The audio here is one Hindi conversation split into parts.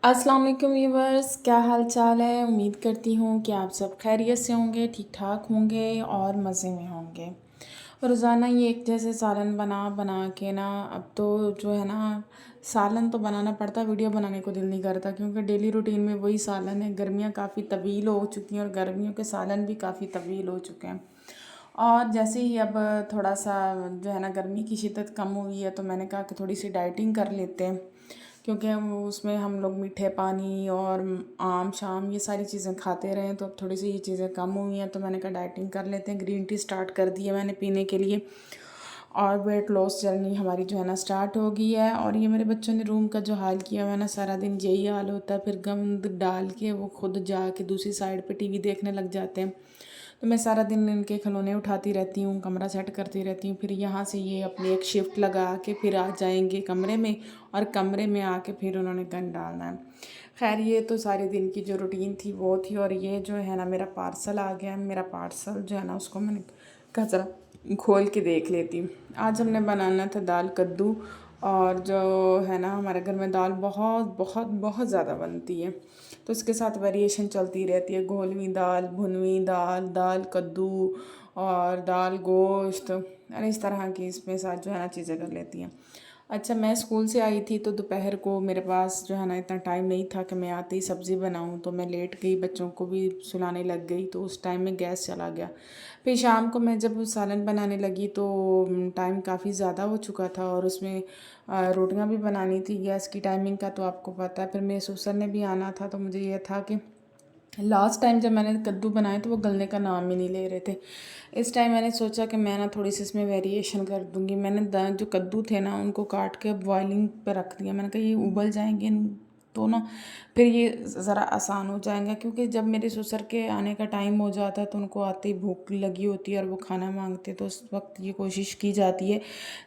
अस्सलाम वालेकुम व्यूवर्स, क्या हाल चाल है। उम्मीद करती हूँ कि आप सब खैरियत से होंगे, ठीक ठाक होंगे और मज़े में होंगे। रोज़ाना ये एक जैसे सालन बना बना के ना, अब तो जो है ना, सालन तो बनाना पड़ता, वीडियो बनाने को दिल नहीं करता क्योंकि डेली रूटीन में वही सालन है। गर्मियाँ काफ़ी तवील हो चुकी हैं और गर्मियों के सालन भी काफ़ी तवील हो चुके हैं। और जैसे ही अब थोड़ा सा जो है ना गर्मी की शिद्दत कम हुई है, तो मैंने कहा कि थोड़ी सी डाइटिंग कर लेते हैं, क्योंकि हम उसमें हम लोग मीठे पानी और आम शाम ये सारी चीज़ें खाते रहे, तो अब थोड़ी सी ये चीज़ें कम हुई हैं, तो मैंने कहा डाइटिंग कर लेते हैं। ग्रीन टी स्टार्ट कर दी है मैंने पीने के लिए, और वेट लॉस जर्नी हमारी जो है ना स्टार्ट हो गई है। और ये मेरे बच्चों ने रूम का जो हाल किया हुआ है ना, सारा दिन यही हाल होता है, फिर गंद डाल के वो खुद जाके दूसरी साइड पे टीवी देखने लग जाते हैं। तो मैं सारा दिन इनके खिलौने उठाती रहती हूँ, कमरा सेट करती रहती हूँ, फिर यहाँ से ये अपनी एक शिफ्ट लगा के फिर आ जाएंगे कमरे में, और कमरे में आके फिर उन्होंने गंद डालना है। खैर, ये तो सारे दिन की जो रूटीन थी वो थी। और ये जो है ना मेरा पार्सल आ गया है। मेरा पार्सल जो है ना, उसको मैंने कहा ज़रा खोल के देख लेती हूँ। आज हमने बनाना था दाल कद्दू, और जो है ना हमारे घर में दाल बहुत बहुत बहुत ज़्यादा बनती है, तो इसके साथ वेरिएशन चलती रहती है। घोलवी दाल, भुनवी दाल, दाल कद्दू और दाल गोश्त, अरे इस तरह की इसमें साथ जो है ना चीज़ें कर लेती हैं। अच्छा, मैं स्कूल से आई थी तो दोपहर को मेरे पास जो है ना इतना टाइम नहीं था कि मैं आते ही सब्ज़ी बनाऊं, तो मैं लेट गई, बच्चों को भी सुलाने लग गई, तो उस टाइम में गैस चला गया। फिर शाम को मैं जब सालन बनाने लगी तो टाइम काफ़ी ज़्यादा हो चुका था, और उसमें रोटियां भी बनानी थी। गैस की टाइमिंग का तो आपको पता है। फिर मेरे ससुर ने भी आना था, तो मुझे ये था कि लास्ट टाइम जब मैंने कद्दू बनाए तो वो गलने का नाम ही नहीं ले रहे थे। इस टाइम मैंने सोचा कि मैं ना थोड़ी सी इसमें वेरिएशन कर दूंगी। मैंने जो कद्दू थे ना उनको काट के बॉइलिंग पे रख दिया। मैंने कहा ये उबल जाएंगे तो ना फिर ये ज़रा आसान हो जाएगा, क्योंकि जब मेरे ससुर के आने का टाइम हो जाता है तो उनको आते ही भूख लगी होती है और वो खाना मांगते हैं, तो उस वक्त ये कोशिश की जाती है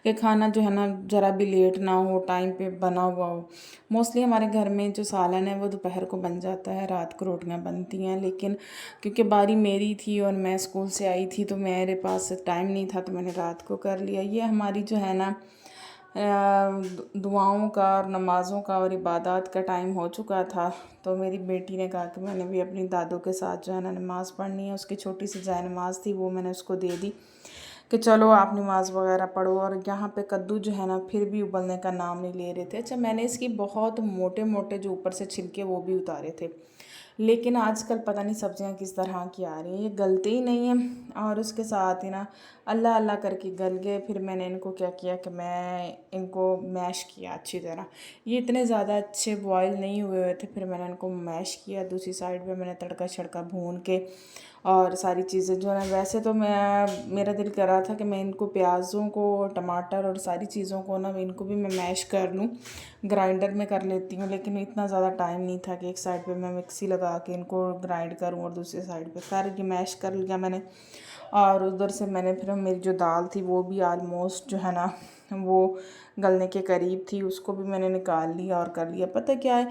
कि खाना जो है ना ज़रा भी लेट ना हो, टाइम पे बना हुआ हो। मोस्टली हमारे घर में जो सालन है वो दोपहर को बन जाता है, रात को रोटियां बनती हैं। लेकिन क्योंकि बारी मेरी थी और मैं स्कूल से आई थी तो मेरे पास टाइम नहीं था, तो मैंने रात को कर लिया। ये हमारी जो है ना दुआओं का और नमाज़ों का और इबादत का टाइम हो चुका था, तो मेरी बेटी ने कहा कि मैंने भी अपनी दादों के साथ जो है ना नमाज़ पढ़नी है। उसकी छोटी सी जाए नमाज़ थी, वो मैंने उसको दे दी कि चलो आप नमाज़ वगैरह पढ़ो। और यहाँ पे कद्दू जो है ना फिर भी उबलने का नाम नहीं ले रहे थे। अच्छा, मैंने इसकी बहुत मोटे मोटे जो ऊपर से छिलके वो भी उतारे थे, लेकिन आजकल पता नहीं सब्जियां किस तरह की आ रही हैं, ये गलते ही नहीं है। और उसके साथ ही ना अल्लाह अल्लाह करके गल गए। फिर मैंने इनको क्या किया कि मैं इनको मैश किया अच्छी तरह। ये इतने ज़्यादा अच्छे बॉयल नहीं हुए हुए थे, फिर मैंने इनको मैश किया। दूसरी साइड पे मैंने तड़का छड़का भून के और सारी चीज़ें जो है ना, वैसे तो मैं मेरा दिल कर रहा था कि मैं इनको प्याज़ों को, टमाटर और सारी चीज़ों को ना इनको भी मैं मैश कर लूँ, ग्राइंडर में कर लेती हूँ, लेकिन इतना ज़्यादा टाइम नहीं था कि एक साइड पे मैं मिक्सी लगा के इनको ग्राइंड करूँ और दूसरी साइड पे खैर ये मैश कर लिया मैंने। और उधर से मैंने फिर मेरी जो दाल थी वो भी आलमोस्ट जो है ना वो गलने के करीब थी, उसको भी मैंने निकाल लिया और कर लिया। पता क्या है,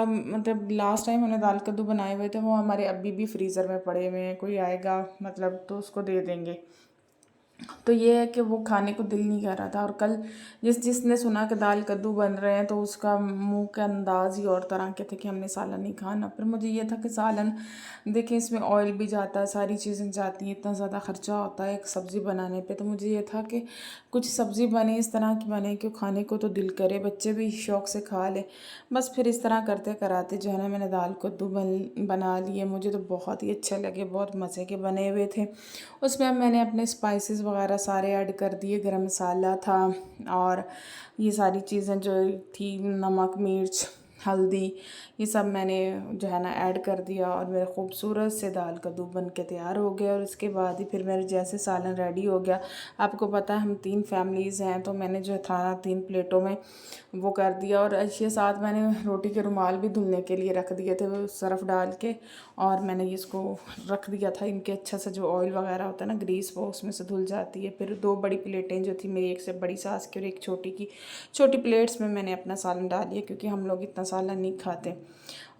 मतलब लास्ट टाइम हमने दाल कद्दू बनाए हुए थे, वो हमारे अभी भी फ्रीज़र में पड़े हुए हैं। कोई आएगा मतलब तो उसको दे देंगे। तो ये है कि वो खाने को दिल नहीं कर रहा था। और कल जिसने सुना कि दाल कद्दू बन रहे हैं तो उसका मुंह का अंदाज ही और तरह के थे कि हमने सालन नहीं खाना। फिर मुझे ये था कि सालन देखिए इसमें ऑयल भी जाता है, सारी चीज़ें जाती हैं, इतना ज़्यादा खर्चा होता है एक सब्ज़ी बनाने पे। तो मुझे ये था कि कुछ सब्ज़ी बने, इस तरह की बने कि खाने को तो दिल करे, बच्चे भी शौक़ से खा ले। बस फिर इस तरह करते कराते जो है ना मैंने दाल कद्दू बना लिए। मुझे तो बहुत ही अच्छे लगे, बहुत मज़े के बने हुए थे। उसमें अब मैंने अपने स्पाइसेस वगैरह सारे ऐड कर दिए, गरम मसाला था और ये सारी चीज़ें जो थी, नमक मिर्च हल्दी, ये सब मैंने जो है ना ऐड कर दिया, और मेरे खूबसूरत से दाल कद्दू बन के तैयार हो गया। और इसके बाद ही फिर मेरे जैसे सालन रेडी हो गया। आपको पता है हम 3 फैमिलीज़ हैं, तो मैंने जो था ना 3 प्लेटों में वो कर दिया। और इसके साथ मैंने रोटी के रुमाल भी धुलने के लिए रख दिए थे, वो सर्फ़ डाल के, और मैंने इसको रख दिया था इनके अच्छा सा जो ऑयल वगैरह होता है ना, ग्रीस, वो उसमें से धुल जाती है। फिर 2 बड़ी प्लेटें जो थी मेरी, एक से बड़ी सास की और एक छोटी की, छोटी प्लेट्स में मैंने अपना सालन डाल लिया, क्योंकि हम लोग इतना सालन नहीं खाते।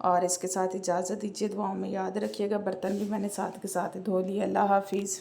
और इसके साथ इजाज़त दीजिए, दुआओं में याद रखिएगा। बर्तन भी मैंने साथ के साथ धो लिए। अल्लाह हाफिज़।